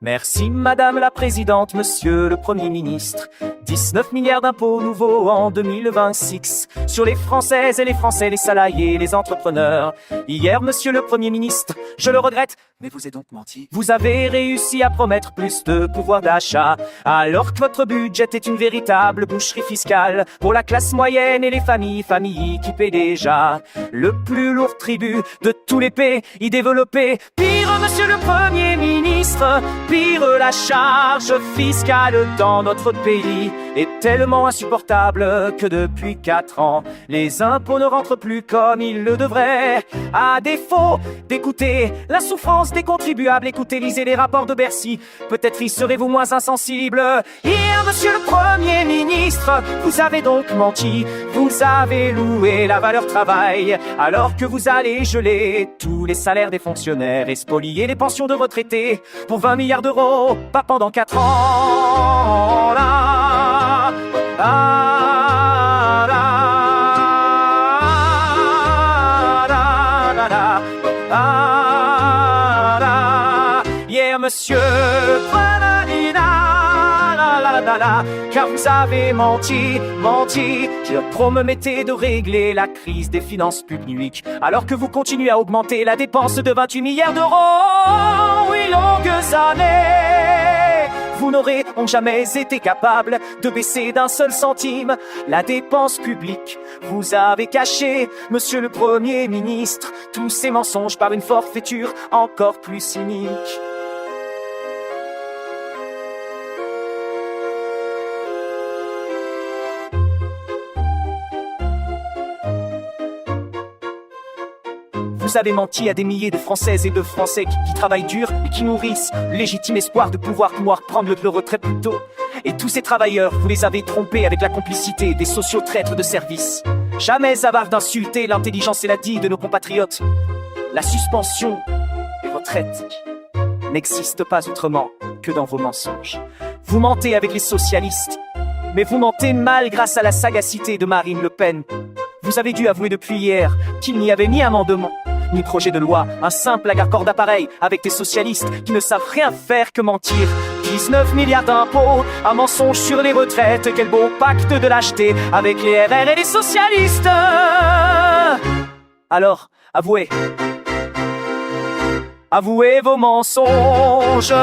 Merci Madame la Présidente, Monsieur le Premier ministre. 19 milliards d'impôts nouveaux en 2026 sur les Françaises et les Français, les salariés, les entrepreneurs. Hier, Monsieur le Premier ministre, je le regrette, mais vous avez donc menti. Vous avez réussi à promettre plus de pouvoir d'achat, alors que votre budget est une véritable boucherie fiscale pour la classe moyenne et les familles qui paient déjà le plus lourd tribut de tous les pays développés. Pire, Monsieur le Premier ministre, pire, la charge fiscale dans notre pays est tellement insupportable que depuis 4 ans, les impôts ne rentrent plus comme ils le devraient. À défaut d'écouter la souffrance des contribuables, écoutez, lisez les rapports de Bercy, peut-être y serez-vous moins insensible. Hier, Monsieur le Premier ministre, vous avez donc menti, vous avez loué la valeur travail, alors que vous allez geler tous les salaires des fonctionnaires et spolier les pensions de retraités pour 20 milliards d'euros, pas pendant 4 ans. Là, là, là, là, là, là, là. Hier, Monsieur, car vous avez menti. Je promettais de régler la crise des finances publiques, alors que vous continuez à augmenter la dépense de 28 milliards d'euros. Oui, longues années, vous n'aurez donc jamais été capable de baisser d'un seul centime la dépense publique. Vous avez caché, Monsieur le Premier ministre, tous ces mensonges par une forfaiture encore plus cynique. Vous avez menti à des milliers de Françaises et de Français qui travaillent dur et qui nourrissent le légitime espoir de pouvoir prendre le retrait plus tôt. Et tous ces travailleurs, vous les avez trompés avec la complicité des sociotraîtres de service. Jamais avare d'insulter l'intelligence et la digue de nos compatriotes. La suspension des retraites n'existe pas autrement que dans vos mensonges. Vous mentez avec les socialistes, mais vous mentez mal grâce à la sagacité de Marine Le Pen. Vous avez dû avouer depuis hier qu'il n'y avait ni amendement, ni projet de loi, un simple accord d'appareil avec des socialistes qui ne savent rien faire que mentir. 19 milliards d'impôts, un mensonge sur les retraites, quel beau pacte de lâcheté avec les RR et les socialistes. Alors, avouez vos mensonges.